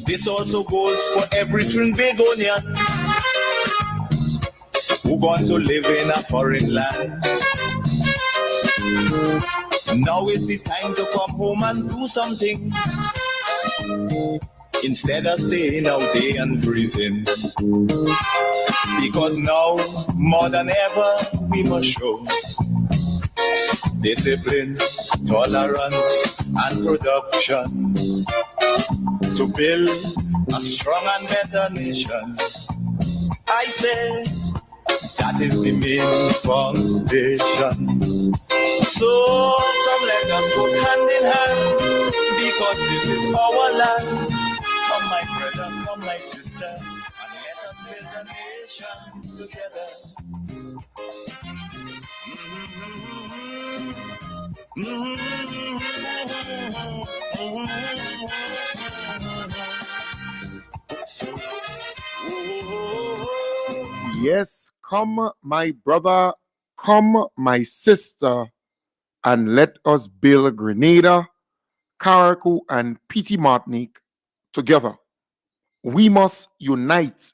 This also goes for every Trinbagonian who going to live in a foreign land. Now is the time to come home and do something instead of staying out there and freezing. Because now, more than ever, we must show discipline, tolerance, and production to build a strong and better nation. I say that is the main foundation. So come let us work hand in hand, because this is our land. Come my brother, come my sister, and let us build a nation together. Yes, come my brother, come my sister, and let us build Grenada, Carriacou, and Petite Martinique together. We must unite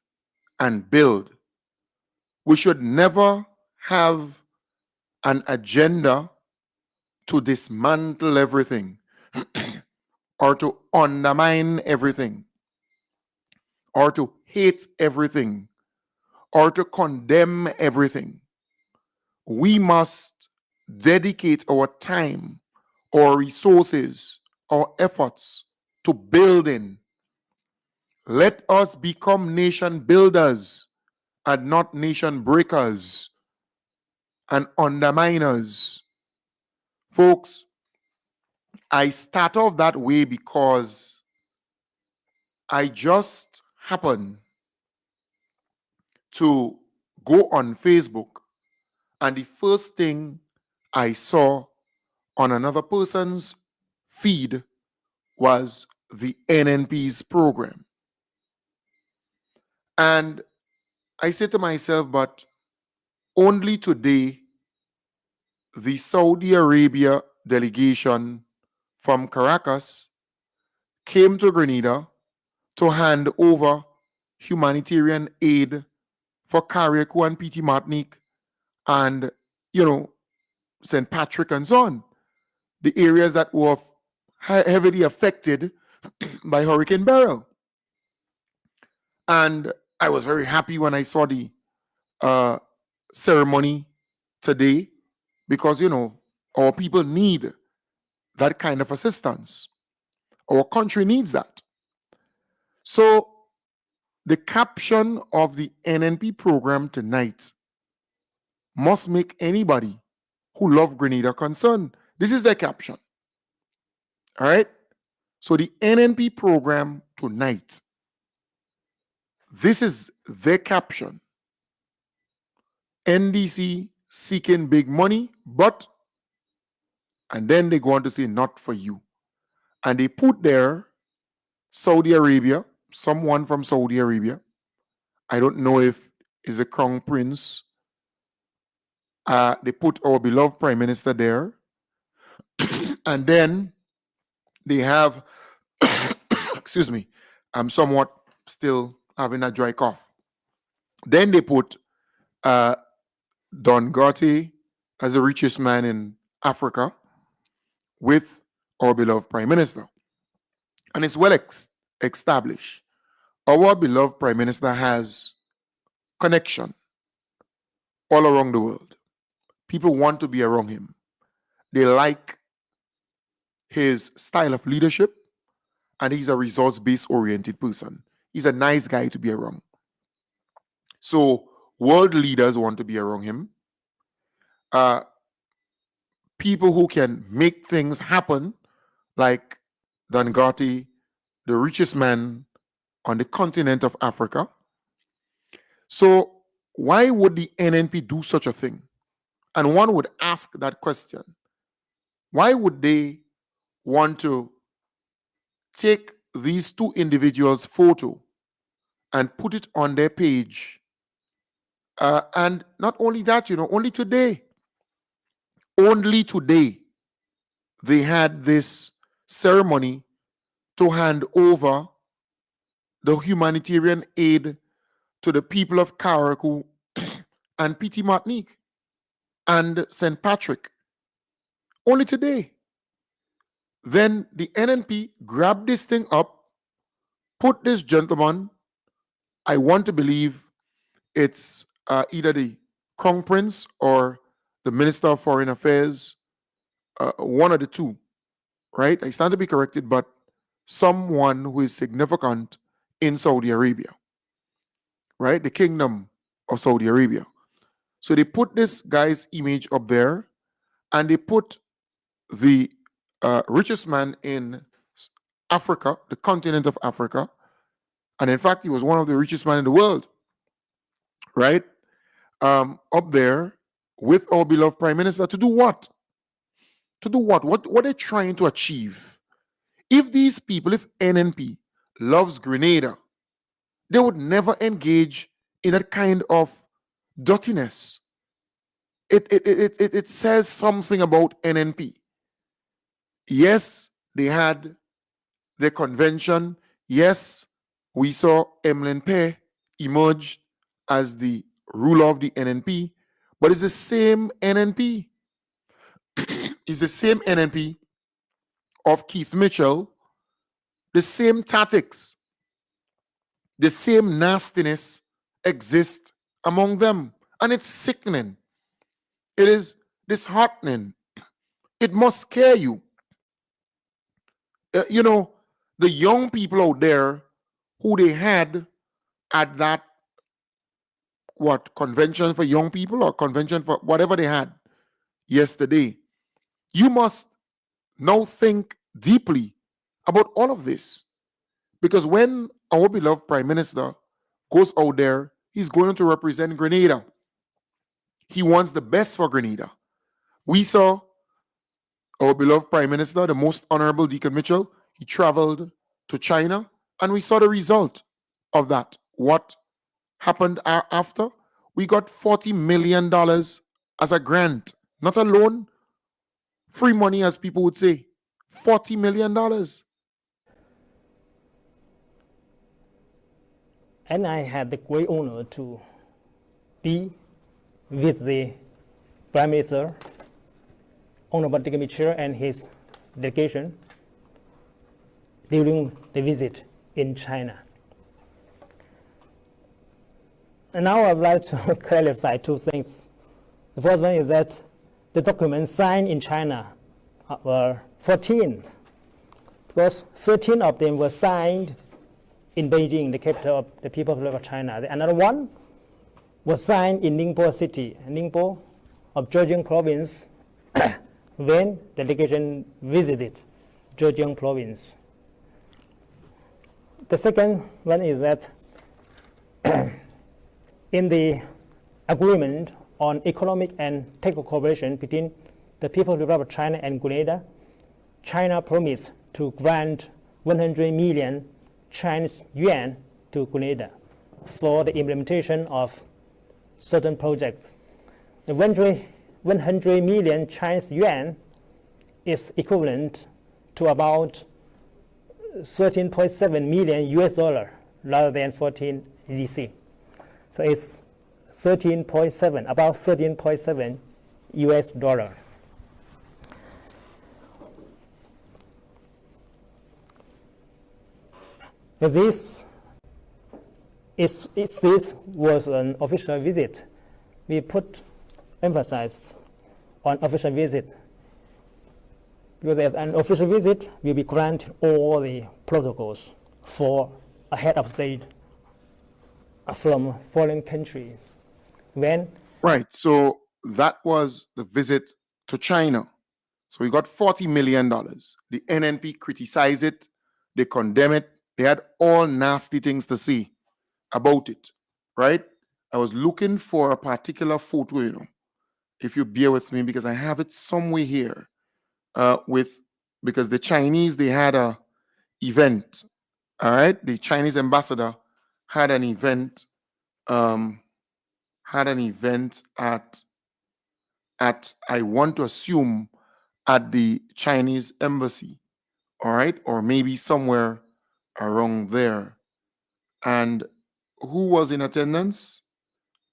and build. We should never have an agenda to dismantle everything or to undermine everything or to hate everything or to condemn everything. We must dedicate our time, our resources, our efforts to building. Let us become nation builders and not nation breakers and underminers. Folks, I start off that way because I just happened to go on Facebook, and the first thing I saw on another person's feed was the NNP's program. And I said to myself, but only today, the Saudi Arabia delegation from Caracas came to Grenada to hand over humanitarian aid for Carriacou and Petite Martinique and, St. Patrick and so on, the areas that were heavily affected by Hurricane Beryl. And I was very happy when I saw the ceremony today because, our people need that kind of assistance. Our country needs that. So the caption of the NNP program tonight must make anybody who loves Grenada concerned. This is their caption. All right? So the NNP program tonight, this is their caption. NDC seeking big money, but, and then they go on to say, not for you. And they put there Saudi Arabia, someone from Saudi Arabia. I don't know if it's a crown prince. They put our beloved prime minister there. And then they have, excuse me, I'm somewhat still having a dry cough. Then they put Don Gotti as the richest man in Africa with our beloved prime minister. And it's well established. Our beloved prime minister has connection all around the world. People want to be around him. They like his style of leadership, and he's a results-based oriented person. He's a nice guy to be around. So world leaders want to be around him. People who can make things happen, like Don Gotti, the richest man on the continent of Africa. So why would the NNP do such a thing? And one would ask that question. Why would they want to take these two individuals' photo and put it on their page? And not only that, only today, they had this ceremony to hand over the humanitarian aid to the people of Carriacou and Petit Martinique and St. Patrick. Only today. Then the NNP grabbed this thing up, put this gentleman, I want to believe it's either the Crown Prince or the Minister of Foreign Affairs, one of the two, right? I stand to be corrected, but someone who is significant in Saudi Arabia, right? The Kingdom of Saudi Arabia. So they put this guy's image up there and they put the richest man in Africa, the continent of Africa. And in fact, he was one of the richest men in the world, right? Up there with our beloved Prime Minister to do what? To do what? What are they trying to achieve? If these people, if NNP loves Grenada, they would never engage in that kind of dirtiness. It says something about NNP. Yes, they had the convention. Yes, we saw Emlyn Peh emerge as the ruler of the NNP, but it's the same NNP. It's the same NNP of Keith Mitchell, the same tactics, the same nastiness exist among them. And it's sickening. It is disheartening. It must scare you. You know, the young people out there who they had at that convention for young people or convention for whatever they had yesterday, you must now think deeply about all of this. Because when our beloved Prime Minister goes out there, he's going to represent Grenada. He wants the best for Grenada. We saw our beloved Prime Minister, the most honorable Deacon Mitchell, he traveled to China, and we saw the result of that. What happened after? We got $40 million as a grant, not a loan, free money, as people would say. $40 million. And I had the great honor to be with the Prime Minister, Honorable Deacon Mitchell, and his delegation during the visit in China. And now I would like to clarify two things. The first one is that the documents signed in China were 14, because 13 of them were signed in Beijing, the capital of the People's Republic of China. Another one was signed in Ningbo city, Ningbo of Zhejiang province, when the delegation visited Zhejiang province. The second one is that in the agreement on economic and technical cooperation between the People's Republic of China and Grenada, China promised to grant 100 million Chinese yuan to Grenada for the implementation of certain projects. The 100 million Chinese yuan is equivalent to about 13.7 million US dollar rather than 14 ZC. So it's 13.7, about 13.7 US dollar. This was an official visit. We put emphasis on official visit, because as an official visit, we will be granted all the protocols for a head of state from foreign countries. Right, so that was the visit to China. So we got $40 million. The NNP criticized it, they condemn it, they had all nasty things to say about it, right? I was looking for a particular photo, you know, if you bear with me, because I have it somewhere here. Because the Chinese, they had a event, all right? The Chinese ambassador had an event, at I want to assume at the Chinese embassy, all right, or maybe somewhere around there. And who was in attendance?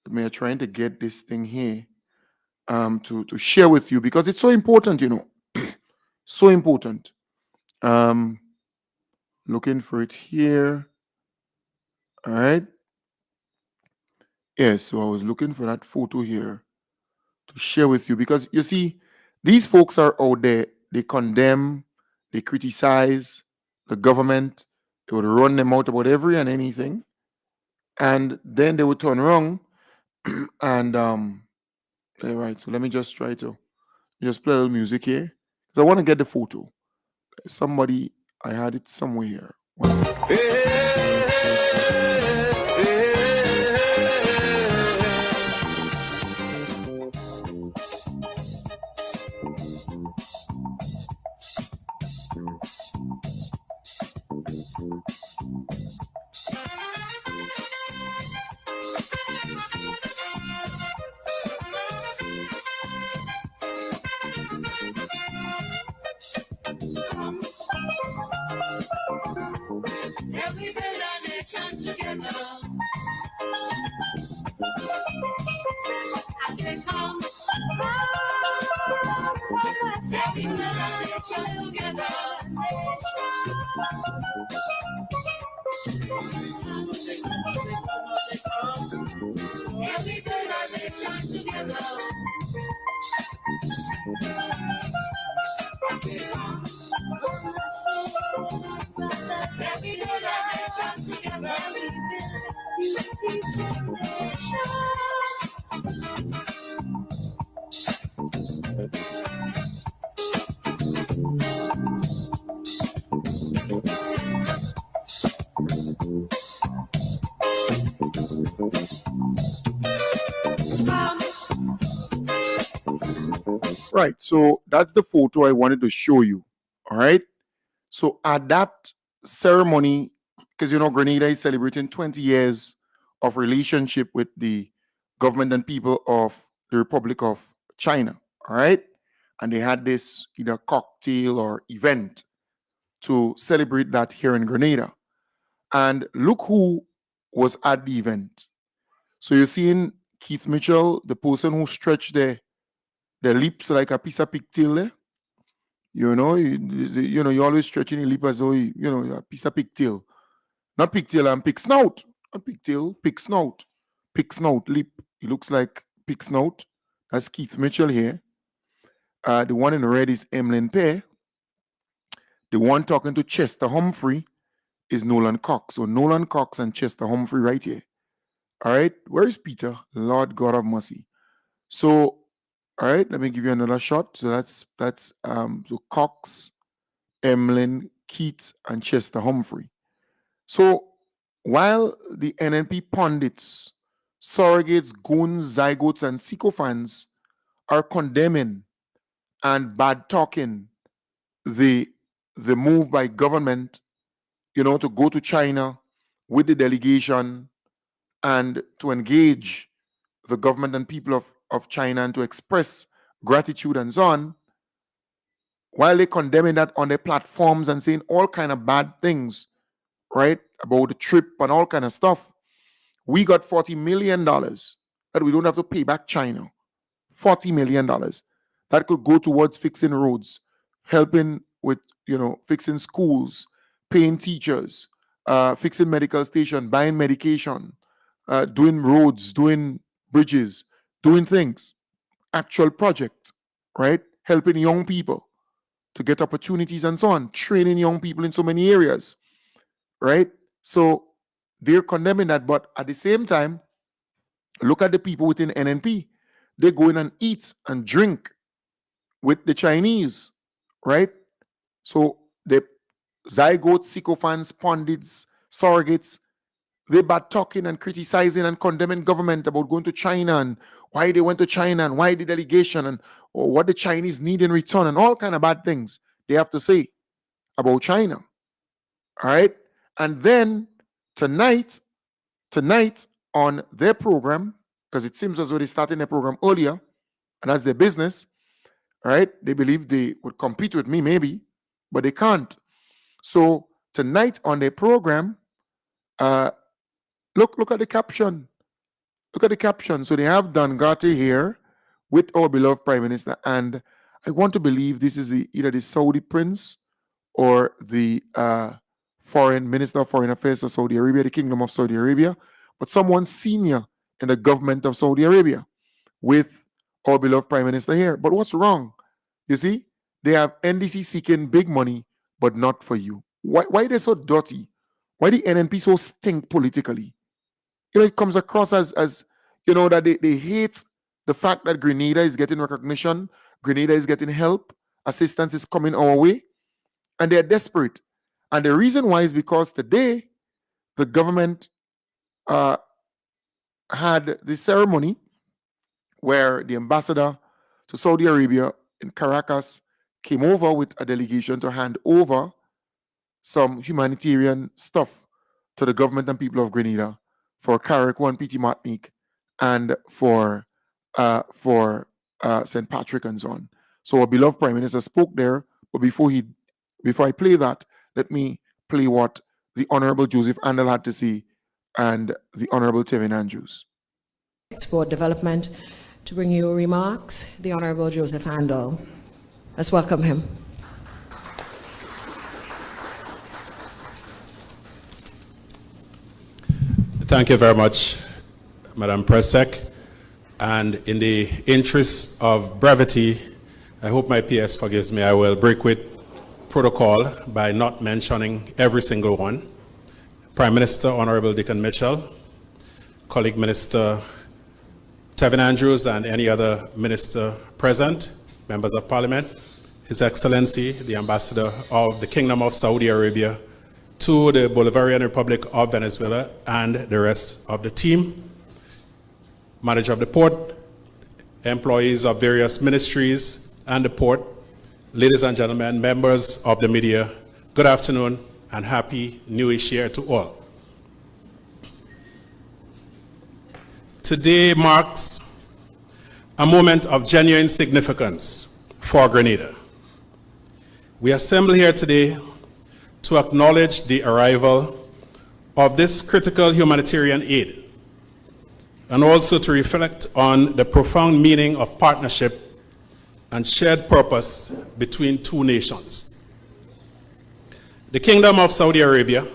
We are trying to get this thing here to share with you because it's so important, so important. Looking for it here. All right. Yes, so I was looking for that photo here to share with you because you see, these folks are out there. They condemn, they criticize the government. They would run them out about every and anything, and then they would turn around and all right. So let me just try to just play a little music here because I want to get the photo. Somebody, I had it somewhere here. One second. Every build a nation together. As they come, every build a nation together. Every build a nation together. As they come, every build a nation together. Beautiful nation. Right. So that's the photo I wanted to show you. All right. So at that ceremony, because Grenada is celebrating 20 years of relationship with the government and people of the Republic of China. All right. And they had this either cocktail or event to celebrate that here in Grenada. And look who was at the event. So you're seeing Keith Mitchell, the person who stretched their lips like a piece of pigtail there. You're always stretching your lip as though a piece of pigtail. Not pigtail and pig snout. Not pigtail, pig snout. Pig snout lip. It looks like pig snout. That's Keith Mitchell here. The one in red is Emlyn Pear. The one talking to Chester Humphrey is Nolan Cox. So Nolan Cox and Chester Humphrey right here. All right. Where is Peter? Lord God of mercy. So, all right, let me give you another shot. So that's so Cox, Emlyn, Keith, and Chester Humphrey. So while the NNP pundits, surrogates, goons, zygotes, and sycophants are condemning and bad talking the move by government, to go to China with the delegation and to engage the government and people of China and to express gratitude and so on, while they're condemning that on their platforms and saying all kind of bad things, right, about the trip and all kind of stuff, we got $40 million that we don't have to pay back China. $40 million that could go towards fixing roads, helping with, fixing schools, paying teachers, fixing medical station, buying medication, doing roads, doing bridges, doing things, actual project, right? Helping young people to get opportunities and so on, training young people in so many areas, right? So they're condemning that, but at the same time, look at the people within NNP. They go in and eat and drink with the Chinese, right? So the zygotes, sycophants, pundits, surrogates, they bad talking and criticizing and condemning government about going to China and why they went to China and why the delegation and or what the Chinese need in return and all kind of bad things they have to say about China. All right. And then tonight on their program, because it seems as though they started their program earlier, and that's their business, all right? They believe they would compete with me maybe, but they can't. So tonight on their program, look at the caption. Look at the caption. So they have Dangate here with our beloved Prime Minister, and I want to believe this is either the Saudi Prince or the Foreign Minister of Foreign Affairs of Saudi Arabia, the Kingdom of Saudi Arabia, but someone senior in the government of Saudi Arabia with our beloved Prime Minister here. But what's wrong? You see, they have NDC seeking big money, but not for you. Why they so dirty? Why the NNP so stink politically? You know, it comes across as you know, that they hate the fact that Grenada is getting recognition, Grenada is getting help, assistance is coming our way, and they're desperate. And the reason why is because today the government had the ceremony where the ambassador to Saudi Arabia in Caracas came over with a delegation to hand over some humanitarian stuff to the government and people of Grenada for Carrick and P.T. Martinique and for St. Patrick and so on. So our beloved Prime Minister spoke there, but before I play that, let me play what the Honorable Joseph Andel had to say and the Honorable Tevin Andrews. Export Development to bring you remarks, the Honorable Joseph Andel. Let's welcome him. Thank you very much, Madam Press-Sec. And in the interest of brevity, I hope my PS forgives me, I will break with protocol by not mentioning every single one. Prime Minister Honorable Dickon Mitchell, colleague Minister Tevin Andrews, and any other minister present, members of Parliament, His Excellency, the Ambassador of the Kingdom of Saudi Arabia to the Bolivarian Republic of Venezuela, and the rest of the team, manager of the port, employees of various ministries and the port, ladies and gentlemen, members of the media, good afternoon and happy Newish Year to all. Today marks a moment of genuine significance for Grenada. We assemble here today to acknowledge the arrival of this critical humanitarian aid, and also to reflect on the profound meaning of partnership and shared purpose between two nations. The Kingdom of Saudi Arabia,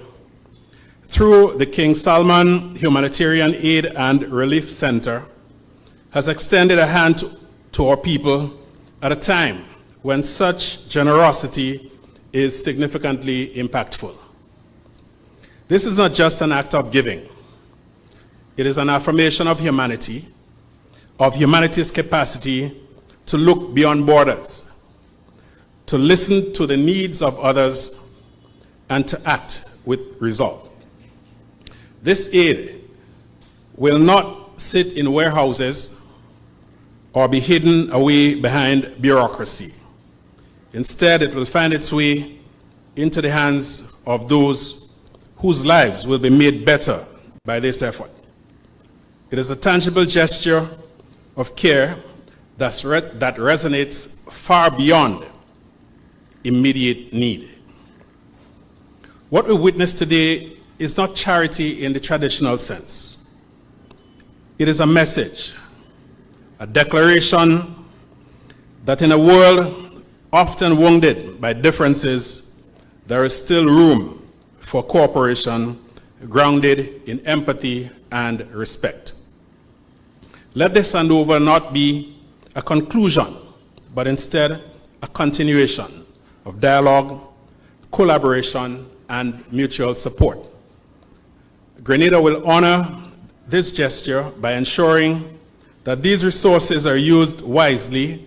through the King Salman Humanitarian Aid and Relief Center, has extended a hand to our people at a time when such generosity is significantly impactful. This is not just an act of giving. It is an affirmation of humanity, of humanity's capacity to look beyond borders, to listen to the needs of others, and to act with resolve. This aid will not sit in warehouses or be hidden away behind bureaucracy. Instead, it will find its way into the hands of those whose lives will be made better by this effort. It is a tangible gesture of care that resonates far beyond immediate need. What we witness today is not charity in the traditional sense. It is a message, a declaration that in a world often wounded by differences, there is still room for cooperation grounded in empathy and respect. Let this handover not be a conclusion, but instead a continuation of dialogue, collaboration, and mutual support. Grenada will honor this gesture by ensuring that these resources are used wisely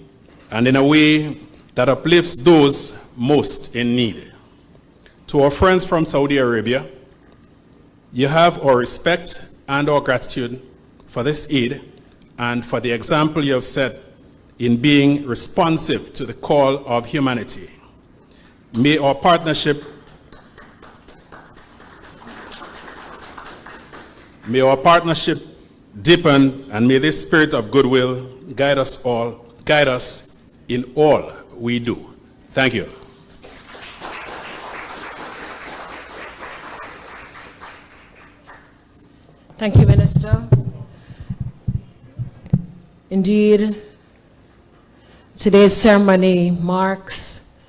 and in a way that uplifts those most in need. To our friends from Saudi Arabia, you have our respect and our gratitude for this aid and for the example you have set in being responsive to the call of humanity. May our partnership deepen, and may this spirit of goodwill guide us in all we do. Thank you. Thank you, Minister. Indeed, today's ceremony marks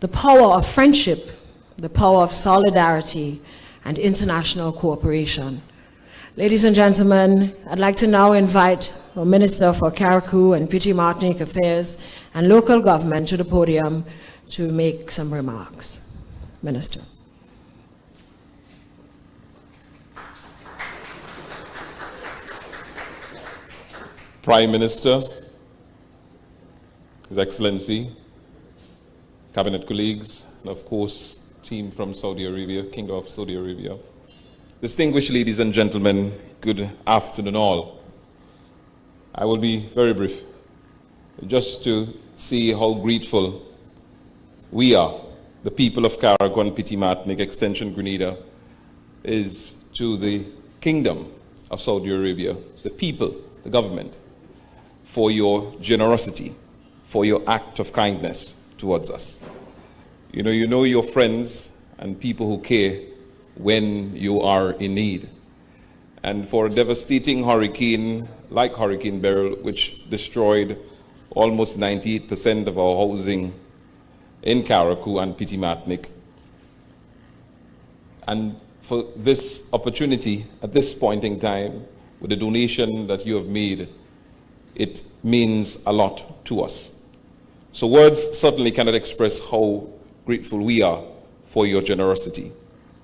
the power of friendship, the power of solidarity, and international cooperation. Ladies and gentlemen, I'd like to now invite our Minister for Carriacou and Petite Martinique Affairs and Local Government to the podium to make some remarks. Minister. Prime Minister, His Excellency, Cabinet colleagues, and of course, team from Saudi Arabia, Kingdom of Saudi Arabia. Distinguished ladies and gentlemen, good afternoon all. I will be very brief, just to see how grateful we are, the people of Carriacou and Petite Martinique, Extension Grenada, is to the Kingdom of Saudi Arabia, the people, the government, for your generosity, for your act of kindness towards us. You know your friends and people who care when you are in need. And for a devastating hurricane like Hurricane Beryl, which destroyed almost 98% of our housing in Carriacou and Petite Martinique, and for this opportunity at this point in time, with the donation that you have made, it means a lot to us. So words certainly cannot express how grateful we are for your generosity.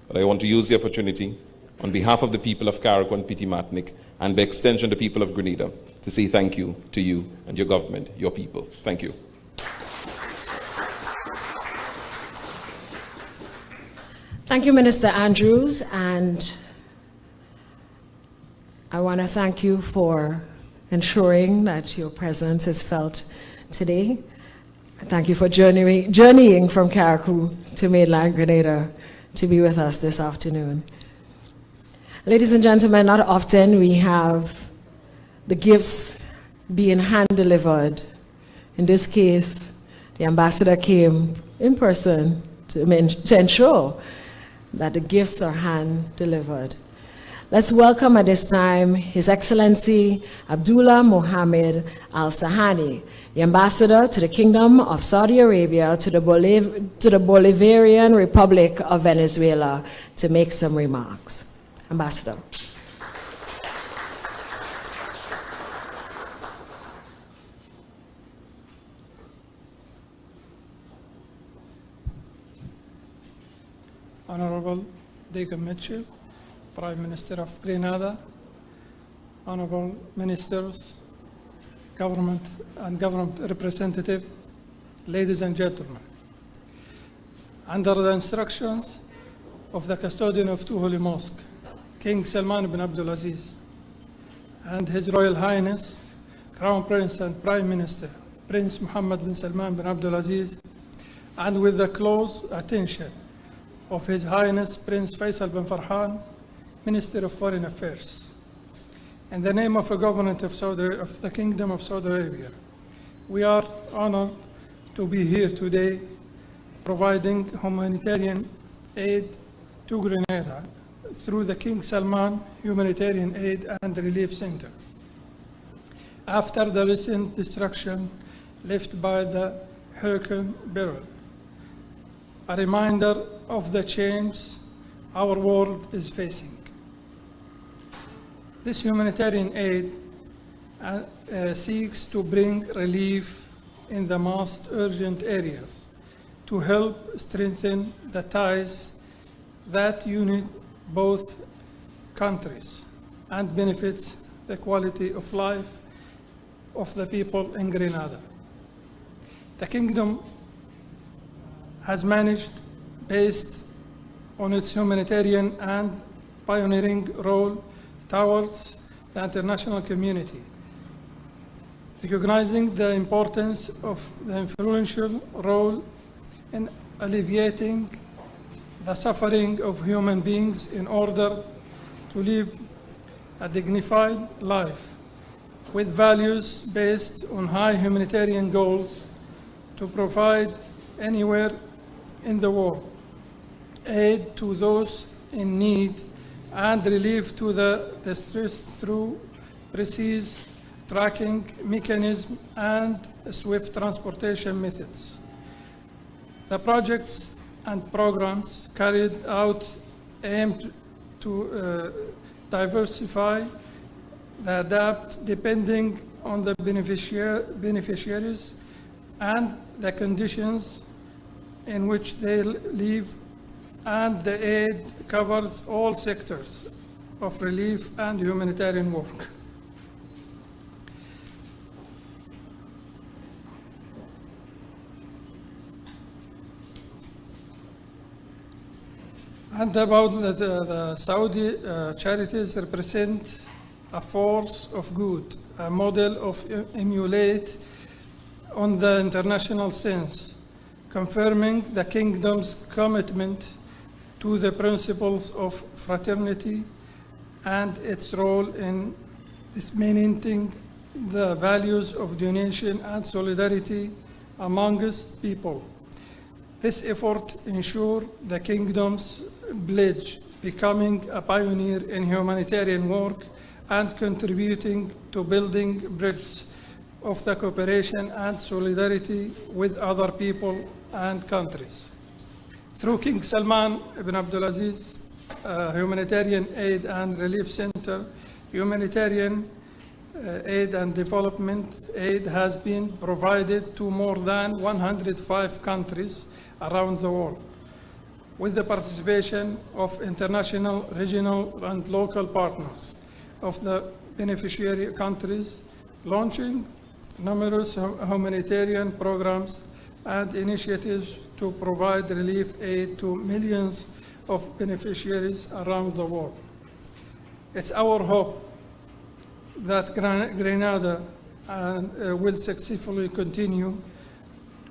But I want to use the opportunity on behalf of the people of Carriacou and Petite Martinique, and by extension the people of Grenada, to say thank you to you and your government, your people. Thank you. Thank you, Minister Andrews, and I want to thank you for ensuring that your presence is felt today. Thank you for journeying from Carriacou to mainland Grenada to be with us this afternoon. Ladies and gentlemen, not often we have the gifts being hand-delivered. In this case, the ambassador came in person to ensure that the gifts are hand-delivered. Let's welcome at this time His Excellency Abdullah Mohammed Al Sahani, the ambassador to the Kingdom of Saudi Arabia to the Bolivarian Republic of Venezuela, to make some remarks. Ambassador. Honorable Deacon Mitchell, Prime Minister of Grenada, Honorable Ministers, Government and Government Representative, ladies and gentlemen. Under the instructions of the custodian of two holy mosques, King Salman bin Abdulaziz, and His Royal Highness, Crown Prince and Prime Minister, Prince Mohammed bin Salman bin Abdulaziz, and with the close attention of His Highness Prince Faisal bin Farhan, Minister of Foreign Affairs. In the name of the government of the Kingdom of Saudi Arabia, we are honored to be here today providing humanitarian aid to Grenada through the King Salman Humanitarian Aid and Relief Center. After the recent destruction left by the Hurricane Beryl, a reminder of the change our world is facing. This humanitarian aid seeks to bring relief in the most urgent areas to help strengthen the ties that unite both countries and benefits the quality of life of the people in Grenada. The Kingdom has managed, based on its humanitarian and pioneering role towards the international community, recognizing the importance of the influential role in alleviating the suffering of human beings in order to live a dignified life with values based on high humanitarian goals to provide anywhere in the world aid to those in need and relief to the distressed through precise tracking mechanism and swift transportation methods. The projects and programs carried out aim to diversify, adapt depending on the beneficiaries and the conditions in which they live, and the aid covers all sectors of relief and humanitarian work. And about the Saudi charities represent a force of good, a model of emulate on the international sense, confirming the kingdom's commitment to the principles of fraternity and its role in disseminating the values of donation and solidarity amongst people. This effort ensures the kingdom's pledge, becoming a pioneer in humanitarian work and contributing to building bridges of the cooperation and solidarity with other people and countries. Through King Salman ibn Abdulaziz Humanitarian Aid and Relief Center, humanitarian aid and development aid has been provided to more than 105 countries around the world, with the participation of international, regional, and local partners of the beneficiary countries, launching numerous humanitarian programs and initiatives to provide relief aid to millions of beneficiaries around the world. It's our hope that Grenada will successfully continue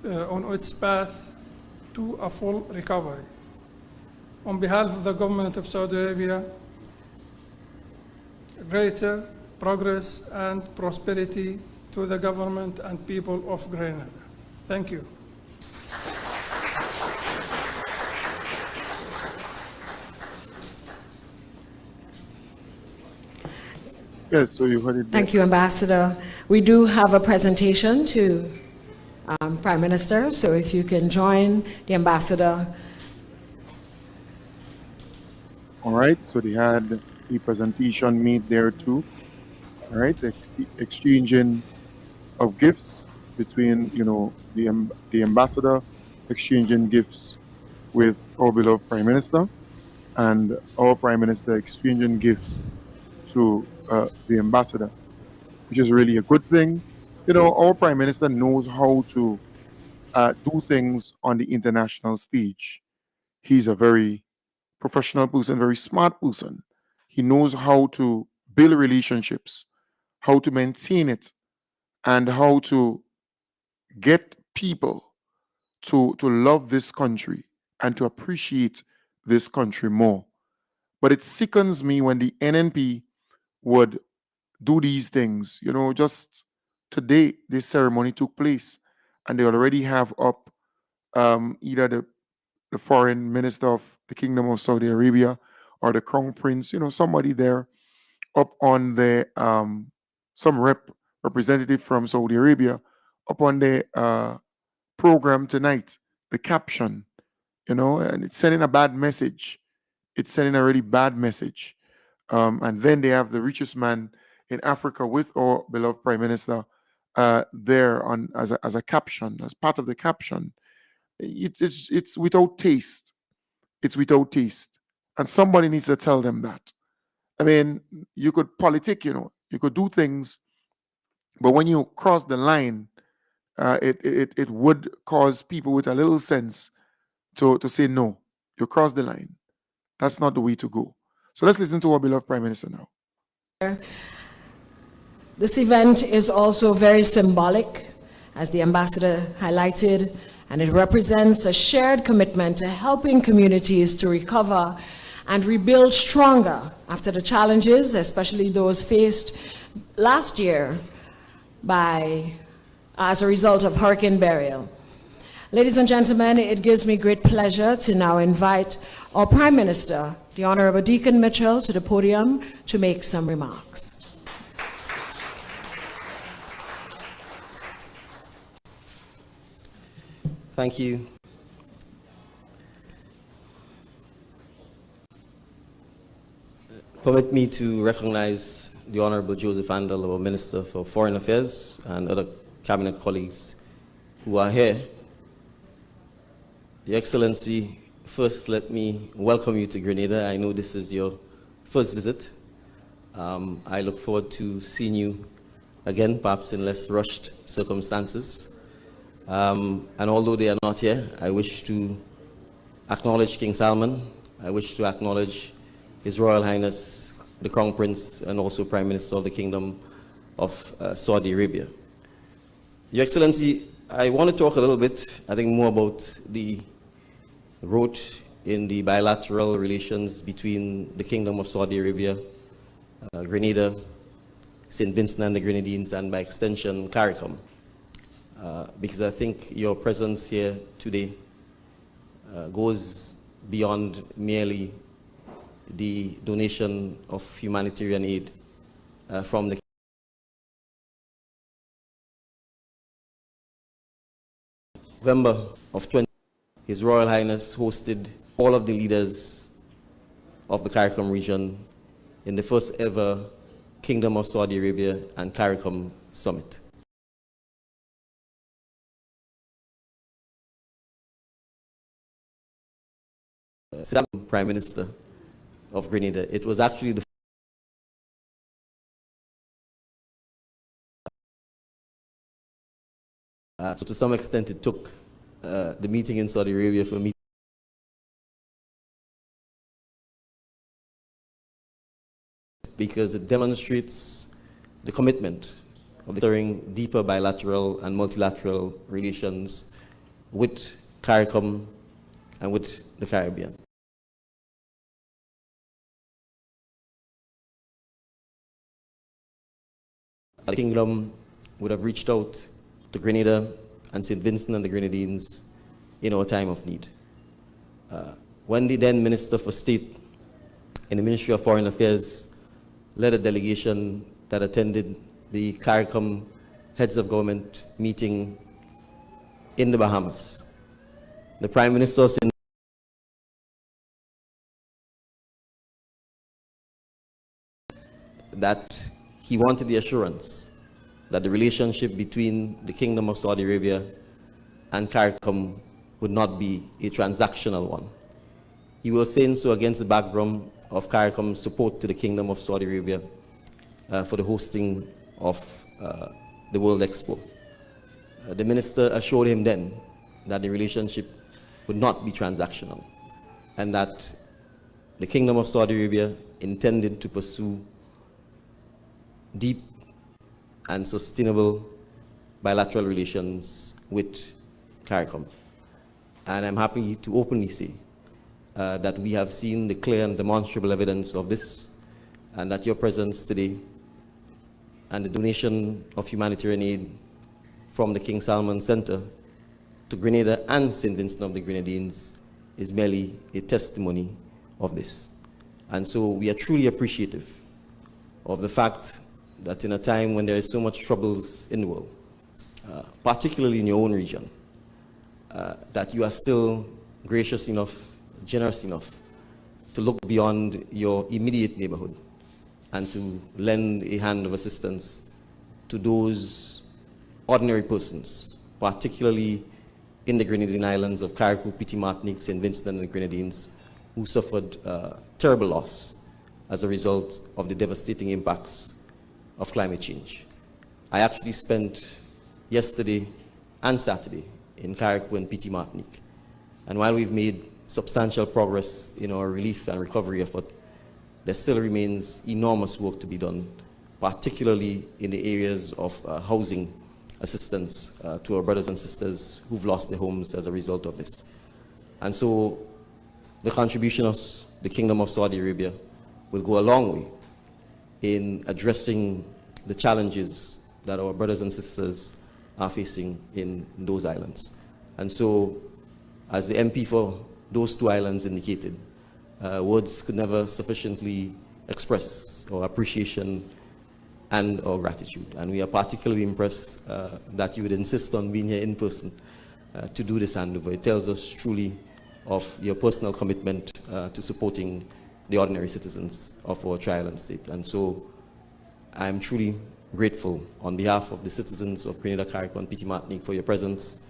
on its path to a full recovery. On behalf of the government of Saudi Arabia, greater progress and prosperity to the government and people of Grenada. Thank you. Yes, so you heard it. Thank you, Ambassador. We do have a presentation to Prime Minister, so if you can join the Ambassador. All right, so they had a presentation made there too. All right, exchanging of gifts between, the ambassador exchanging gifts with our beloved Prime Minister, and our Prime Minister exchanging gifts to the ambassador, which is really a good thing. Our Prime Minister knows how to do things on the international stage. He's a very professional person, very smart person. He knows how to build relationships, how to maintain it, and how to get people to love this country and to appreciate this country more. But it sickens me when the NNP would do these things. Just today, this ceremony took place, and they already have up either the foreign minister of the Kingdom of Saudi Arabia or the Crown Prince, somebody there up on the some representative from Saudi Arabia up on the program tonight, the caption, and it's sending a bad message. It's sending a really bad message. And then they have the richest man in Africa with our beloved Prime Minister there on as a caption, as part of the caption. It's without taste. It's without taste. And somebody needs to tell them that. I mean, you could politic, you could do things, but when you cross the line, it would cause people with a little sense to say, no, you crossed the line. That's not the way to go. So let's listen to our beloved Prime Minister now. This event is also very symbolic, as the ambassador highlighted, and it represents a shared commitment to helping communities to recover and rebuild stronger after the challenges, especially those faced last year as a result of Hurricane Beryl. Ladies and gentlemen, it gives me great pleasure to now invite our Prime Minister, the Honorable Deacon Mitchell, to the podium to make some remarks. Thank you. Permit me to recognize the Honorable Joseph Andel, our Minister for Foreign Affairs, and other cabinet colleagues who are here. Your Excellency, first let me welcome you to Grenada. I know this is your first visit. I look forward to seeing you again, perhaps in less rushed circumstances. And although they are not here, I wish to acknowledge King Salman. I wish to acknowledge His Royal Highness, the Crown Prince, and also Prime Minister of the Kingdom of Saudi Arabia. Your Excellency, I want to talk a little bit, I think, more about the growth in the bilateral relations between the Kingdom of Saudi Arabia, Grenada, St. Vincent and the Grenadines, and by extension, CARICOM. Because I think your presence here today goes beyond merely the donation of humanitarian aid from the November of 2020. His Royal Highness hosted all of the leaders of the CARICOM region in the first ever Kingdom of Saudi Arabia and CARICOM Summit. Prime Minister of Grenada. It was actually the so to some extent it took the meeting in Saudi Arabia for me because it demonstrates the commitment of ensuring deeper bilateral and multilateral relations with CARICOM and with the Caribbean. The Kingdom would have reached out to Grenada and St. Vincent and the Grenadines in our time of need. When the then Minister for State in the Ministry of Foreign Affairs led a delegation that attended the CARICOM Heads of Government meeting in the Bahamas, the Prime Minister of that he wanted the assurance that the relationship between the Kingdom of Saudi Arabia and CARICOM would not be a transactional one. He was saying so against the background of CARICOM's support to the Kingdom of Saudi Arabia for the hosting of the World Expo. The minister assured him then that the relationship would not be transactional and that the Kingdom of Saudi Arabia intended to pursue deep and sustainable bilateral relations with CARICOM. And I'm happy to openly say that we have seen the clear and demonstrable evidence of this, and that your presence today and the donation of humanitarian aid from the King Salman Center to Grenada and St. Vincent of the Grenadines is merely a testimony of this. And so we are truly appreciative of the fact that in a time when there is so much troubles in the world, particularly in your own region, that you are still gracious enough, generous enough to look beyond your immediate neighborhood and to lend a hand of assistance to those ordinary persons, particularly in the Grenadine islands of Carriacou, Petit Martinique, St. Vincent and the Grenadines, who suffered terrible loss as a result of the devastating impacts of climate change. I actually spent yesterday and Saturday in Carriacou and Petit Martinique. And while we've made substantial progress in our relief and recovery effort, there still remains enormous work to be done, particularly in the areas of housing assistance to our brothers and sisters who've lost their homes as a result of this. And so the contribution of the Kingdom of Saudi Arabia will go a long way in addressing the challenges that our brothers and sisters are facing in those islands. And so, as the MP for those two islands indicated, words could never sufficiently express our appreciation and our gratitude. And we are particularly impressed that you would insist on being here in person to do this handover. It tells us truly of your personal commitment to supporting the ordinary citizens of our tri-island state. And so I'm truly grateful on behalf of the citizens of Grenada, Carriacou, and Petite Martinique for your presence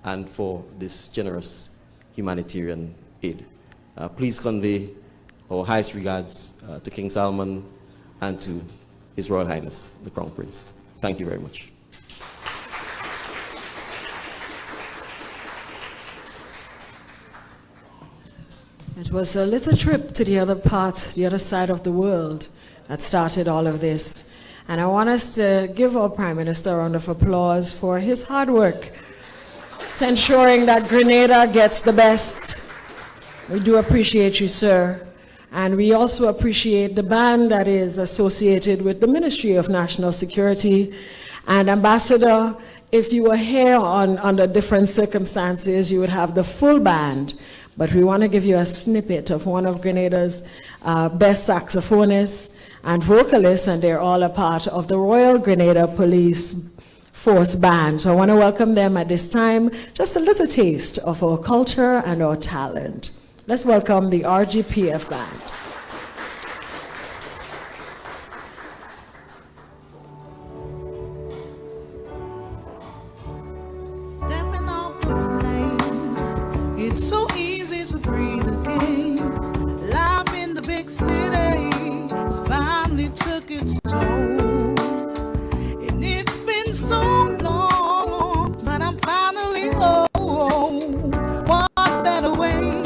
and for this generous humanitarian aid. Please convey our highest regards to King Salman and to His Royal Highness, the Crown Prince. Thank you very much. It was a little trip to the other side of the world that started all of this. And I want us to give our Prime Minister a round of applause for his hard work to ensuring that Grenada gets the best. We do appreciate you, sir. And we also appreciate the band that is associated with the Ministry of National Security. And Ambassador, if you were here under different circumstances, you would have the full band. But we want to give you a snippet of one of Grenada's best saxophonists and vocalists, and they're all a part of the Royal Grenada Police Force Band. So I want to welcome them at this time, just a little taste of our culture and our talent. Let's welcome the RGPF Band. Stepping off the plane, it's so easy to breathe again. Life in the big city has finally took its toll. And it's been so long, but I'm finally home. What better way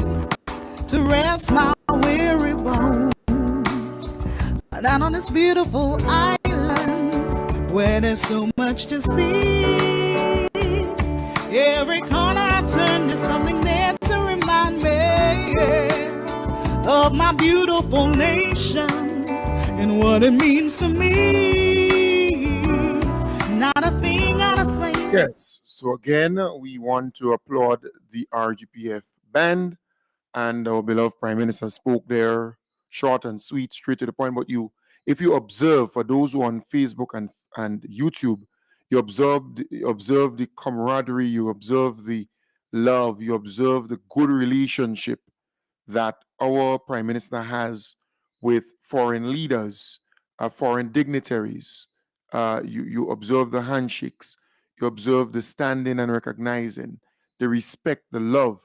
to rest my weary bones down on this beautiful island where there's so much to see. Every corner I turn, there's something there to remind me of my beautiful nation and what it means to me. Not a thing out of sight. Yes, so again, we want to applaud the RGPF band, and our beloved Prime Minister spoke there, short and sweet, straight to the point. But if you observe, for those who are on Facebook and YouTube, you observe the camaraderie, you observe the love, you observe the good relationship that our Prime Minister has with foreign leaders, foreign dignitaries. You observe the handshakes, you observe the standing and recognizing, the respect, the love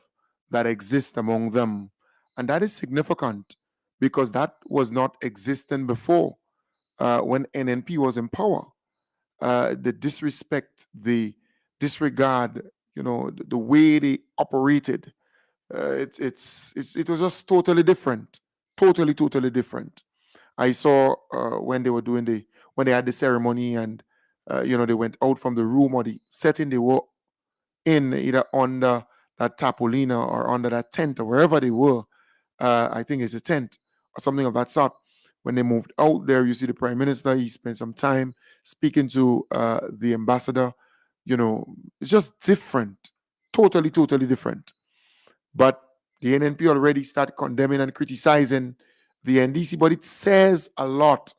that exists among them. And that is significant because that was not existing before when NNP was in power. The disrespect, the disregard, the way they operated, it was just totally different, totally different. I saw when they had the ceremony and they went out from the room or the setting they were in, either under that tapolina or under that tent or wherever they were. I think it's a tent or something of that sort. When they moved out there, you see the Prime Minister, he spent some time speaking to the ambassador. It's just different, totally different. But the NNP already started condemning and criticizing the NDC, but it says a lot.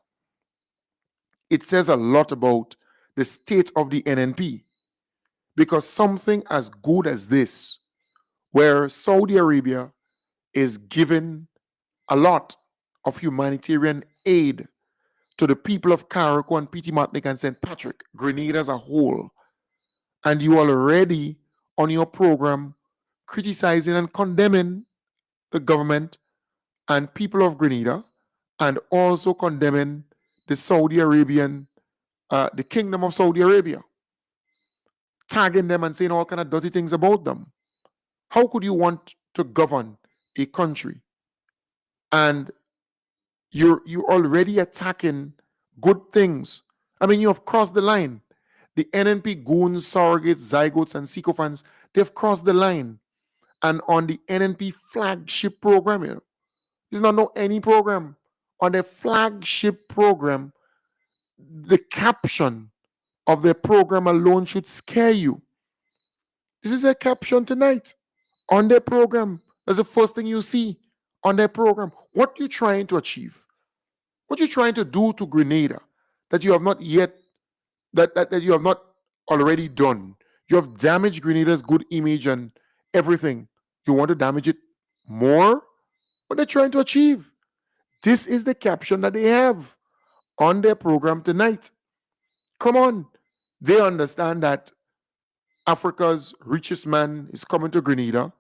It says a lot about the state of the NNP, because something as good as this, where Saudi Arabia is giving a lot of humanitarian aid to the people of Carriacou and Petite Martinique and St. Patrick, Grenada as a whole, and you already on your program criticizing and condemning the government and people of Grenada, and also condemning the Saudi Arabian, the Kingdom of Saudi Arabia, tagging them and saying all kind of dirty things about them. How could you want to govern a country and you're already attacking good things? I mean, you have crossed the line. The NNP goons, surrogates, zygotes, and sycophants, they've crossed the line. And on the NNP flagship program, it's not any program. On the flagship program, the caption of the program alone should scare you. This is a caption tonight on their program. That's the first thing you see on their program. What you trying to achieve? What you trying to do to Grenada that you have not yet, that you have not already done? You have damaged Grenada's good image and everything. You want to damage it more? What they're trying to achieve? This is the caption that they have on their program tonight. Come on. They understand that Africa's richest man is coming to Grenada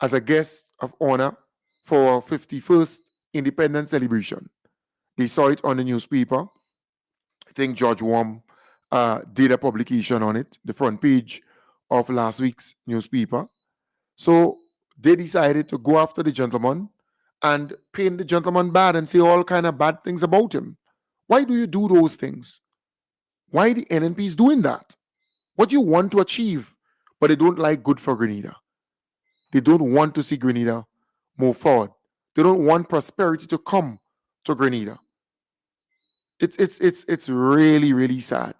as a guest of honor for our 51st independence celebration. They saw it on the newspaper. I think George Worm did a publication on it, the front page of last week's newspaper. So they decided to go after the gentleman and paint the gentleman bad and say all kind of bad things about him. Why do you do those things? Why the NNP is doing that? What you want to achieve, but they don't like good for Grenada. They don't want to see Grenada move forward. They don't want prosperity to come to Grenada. It's really, really sad.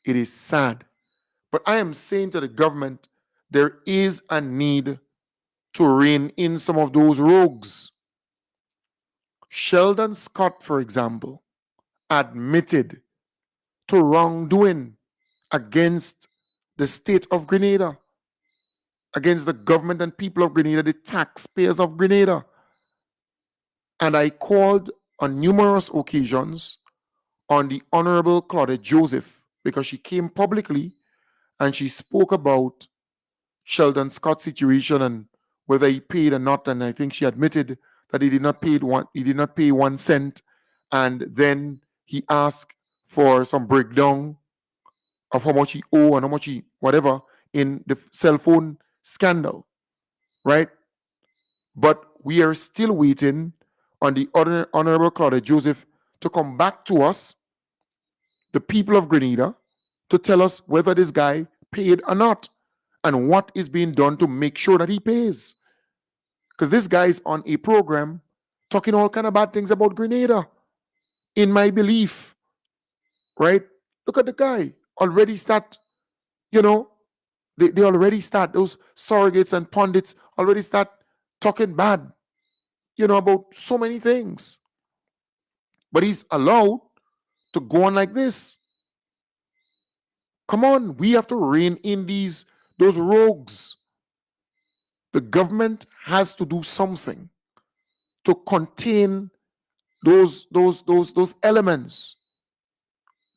It is sad. But I am saying to the government, there is a need to rein in some of those rogues. Sheldon Scott, for example, admitted to wrongdoing against the state of Grenada, against the government and people of Grenada, the taxpayers of Grenada. And I called on numerous occasions on the Honorable Claudette Joseph because she came publicly and she spoke about Sheldon Scott's situation and whether he paid or not. And I think she admitted that he did not pay 1 cent. And then he asked for some breakdown of how much he owed and how much he whatever in the cell phone scandal, right? But we are still waiting on the Honorable Claudette Joseph to come back to us, the people of Grenada, to tell us whether this guy paid or not and what is being done to make sure that he pays. Because this guy is on a program talking all kind of bad things about Grenada, in my belief, right? Look at the guy. Already start, they already start, those surrogates and pundits already start talking bad, about so many things. But he's allowed to go on like this. Come on, we have to rein in those rogues. The government has to do something to contain those elements.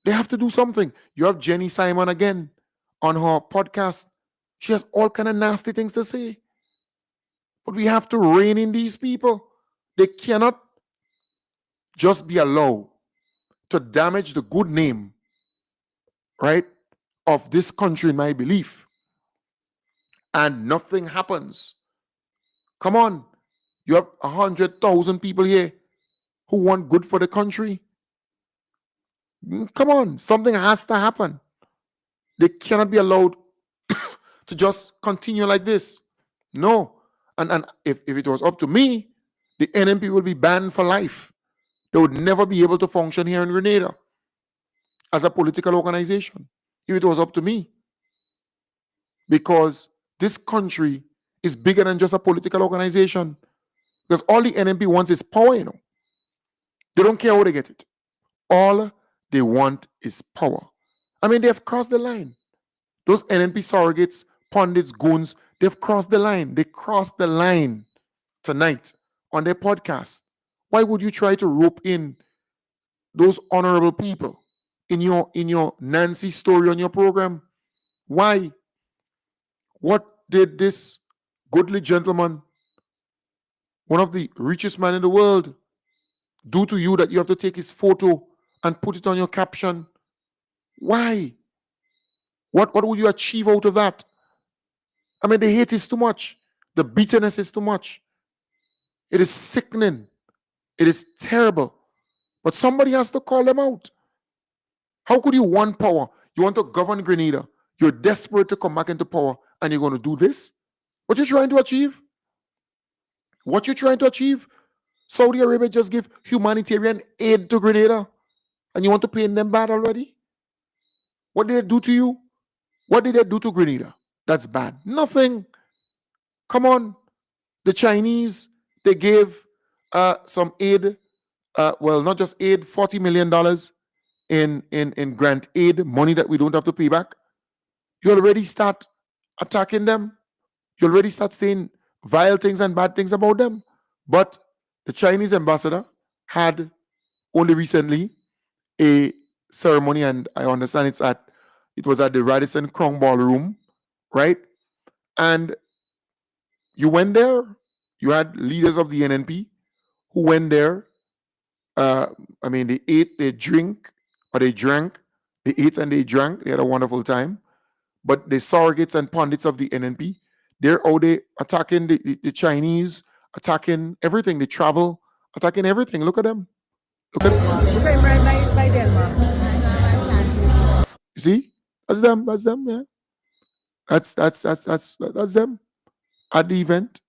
They have to do something. You have Jenny Simon again on her podcast. She has all kind of nasty things to say. But we have to rein in these people. They cannot just be allowed to damage the good name, right, of this country, in my belief. And nothing happens. Come on. You have 100,000 people here who want good for the country. Come on. Something has to happen. They cannot be allowed to just continue like this. No. And if it was up to me, the NNP would be banned for life. They would never be able to function here in Grenada as a political organization, if it was up to me. Because this country is bigger than just a political organization. Because all the NNP wants is power, They don't care how they get it. All they want is power. I mean, they have crossed the line. Those NNP surrogates, pundits, goons, they've crossed the line. They crossed the line tonight on their podcast. Why would you try to rope in those honorable people in your Nancy story on your program? Why? What did this goodly gentleman, one of the richest men in the world, do to you that you have to take his photo and put it on your caption? Why? What would you achieve out of that? I mean, the hate is too much. The bitterness is too much. It is sickening. It is terrible. But somebody has to call them out. How could you want power? You want to govern Grenada. You're desperate to come back into power, and you're going to do this? What you're trying to achieve? What you're trying to achieve? Saudi Arabia just give humanitarian aid to Grenada, and you want to pay them bad already? What did they do to you? What did they do to Grenada? that's bad. Nothing. Come on. The Chinese, they gave some aid, well, not just aid, $40 million in grant aid, money that we don't have to pay back. You already start attacking them. You already start saying vile things and bad things about them. But the Chinese ambassador had only recently a ceremony, and I understand it was at the Radisson Crown Ballroom, right? And you went there, you had leaders of the NNP who went there. They ate, they drink, or they drank. They ate and they drank. They had a wonderful time. But the surrogates and pundits of the NNP, they're out there attacking the Chinese, attacking everything. They travel, attacking everything. Look at them. Look at them. You see? That's them. That's them. Yeah. That's them at the event,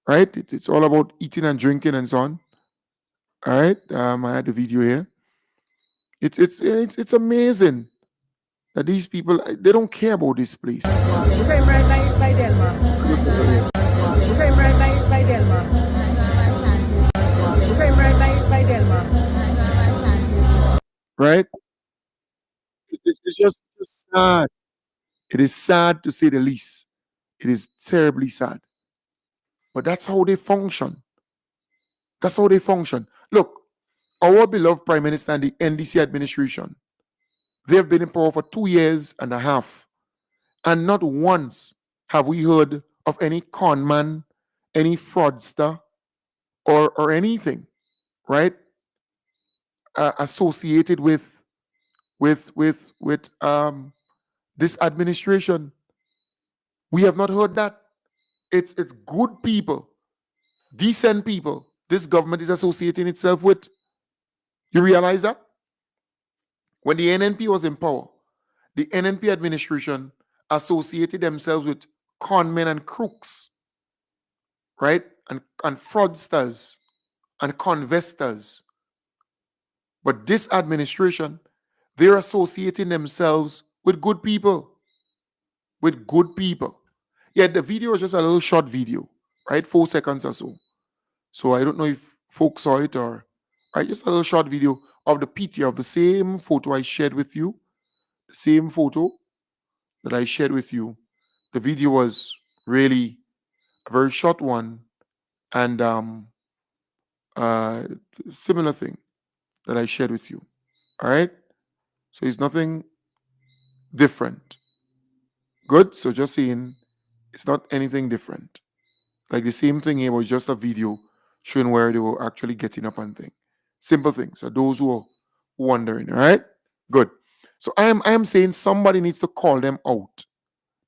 right? It's all about eating and drinking and so on. All right. I had the video here. It's amazing that these people, they don't care about this place. Right? It's just sad. It is sad to say the least. It is terribly sad. But that's how they function. That's how they function. Look, our beloved Prime Minister and the NDC administration, they have been in power for 2 years and a half. And not once have we heard of any con man, any fraudster, or anything, right? Associated with this administration. We have not heard that. It's good people, decent people this government is associating itself with. You realize that? When the NNP was in power, the NNP administration associated themselves with conmen and crooks, right? And fraudsters and convestors. But this administration, they're associating themselves with good people. With good people. Yeah, the video was just a little short video, right? 4 seconds or so. So I don't know if folks saw it or, right? Just a little short video of the PTR of the same photo I shared with you. The same photo that I shared with you. The video was really a very short one, and similar thing that I shared with you. All right? So it's nothing different. Good? So just saying, it's not anything different. Like the same thing here was just a video showing where they were actually getting up and thing. Simple things. So those who are wondering, all right? Good. So I am saying somebody needs to call them out.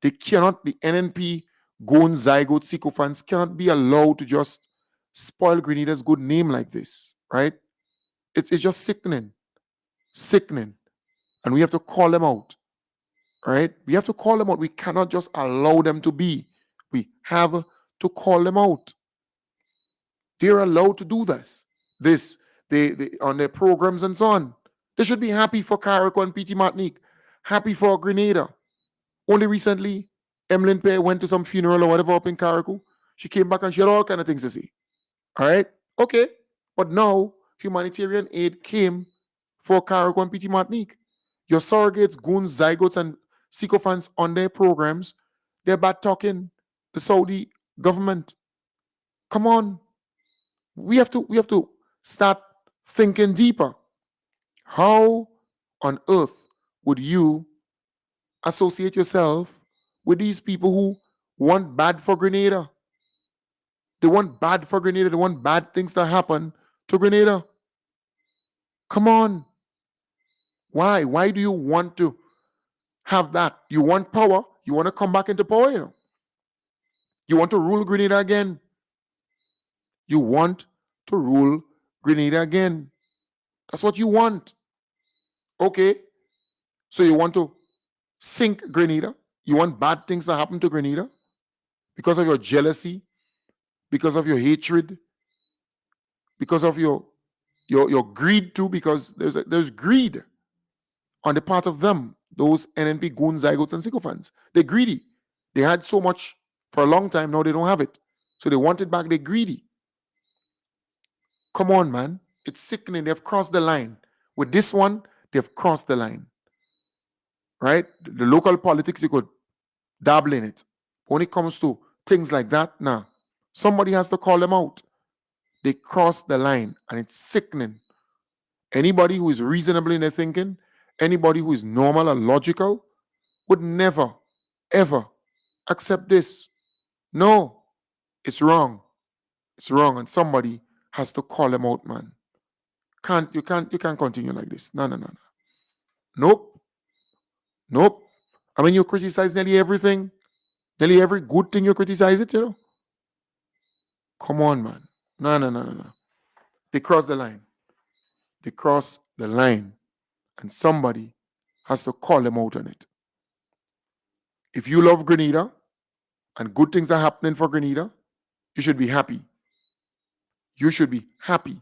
They cannot, the NNP, Goon, Zygote, sycophants cannot be allowed to just spoil Grenada's good name like this, right? It's just sickening. Sickening. And we have to call them out, right? We have to call them out. We cannot just allow them to be. We have to call them out. They're allowed to do this. They on their programs and so on. They should be happy for Carriacou and P.T. Martinique. Happy for Grenada. Only recently, Emmeline Pay went to some funeral or whatever up in Carriacou. She came back and she had all kind of things to say. All right? Okay. But now, humanitarian aid came for Carriacou and P.T. Martinique. Your surrogates, goons, zygotes, and sycophants on their programs, they're bad talking the Saudi government. Come on. We have to start thinking deeper. How on earth would you associate yourself with these people who want bad for Grenada? They want bad for Grenada. They want bad things to happen to Grenada. Come on. Why? Why do you want to have that? You want power. You want to come back into power, you know. You want to rule Grenada again. You want to rule Grenada again. That's what you want. Okay. So you want to sink Grenada. You want bad things to happen to Grenada because of your jealousy, because of your hatred, because of your greed too, because there's greed on the part of them, those NNP goons, zygotes, and sycophants. They're greedy. They had so much for a long time, now they don't have it. So they want it back, they're greedy. Come on, man. It's sickening. They've crossed the line. With this one, they've crossed the line. Right? The local politics, you could dabble in it. When it comes to things like that, nah. Somebody has to call them out. They crossed the line, and it's sickening. Anybody who is reasonable in their thinking, anybody who is normal and logical, would never, ever accept this. No, it's wrong. It's wrong, and somebody has to call them out, man. You can't continue like this. No. Nope. I mean, you criticize nearly everything, nearly every good thing you criticize it, you know. Come on, man. No. They cross the line. They cross the line, and somebody has to call them out on it. If you love Grenada and good things are happening for Grenada, you should be happy. You should be happy.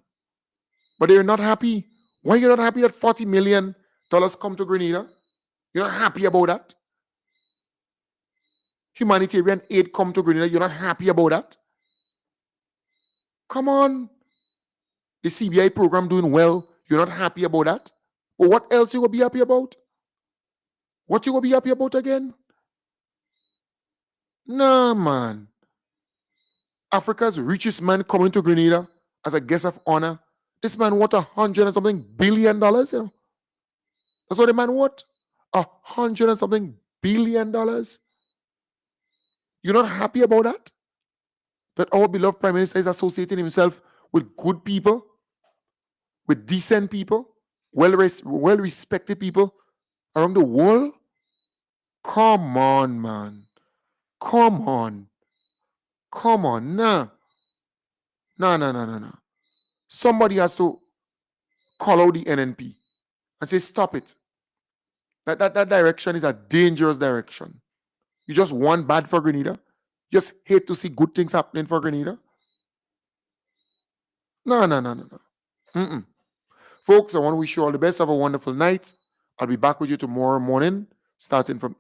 But they're not happy. Why are you not happy that $40 million come to Grenada? You're not happy about that? Humanitarian aid come to Grenada. You're not happy about that? Come on. The CBI program doing well. You're not happy about that? But what else you will be happy about? What you will be happy about again? Nah, man. Africa's richest man coming to Grenada as a guest of honor. This man worth $100 and something billion, you know. That's what the man worth. $100 and something billion. You're not happy about that? That our beloved Prime Minister is associating himself with good people, with decent people, well-respected people around the world? Come on, man. Come on. Nah. Somebody has to call out the NNP and say, stop it. That direction is a dangerous direction. You just want bad for Grenada. You just hate to see good things happening for Grenada. No. Mm-mm. Folks, I want to wish you all the best. Have a wonderful night. I'll be back with you tomorrow morning, starting from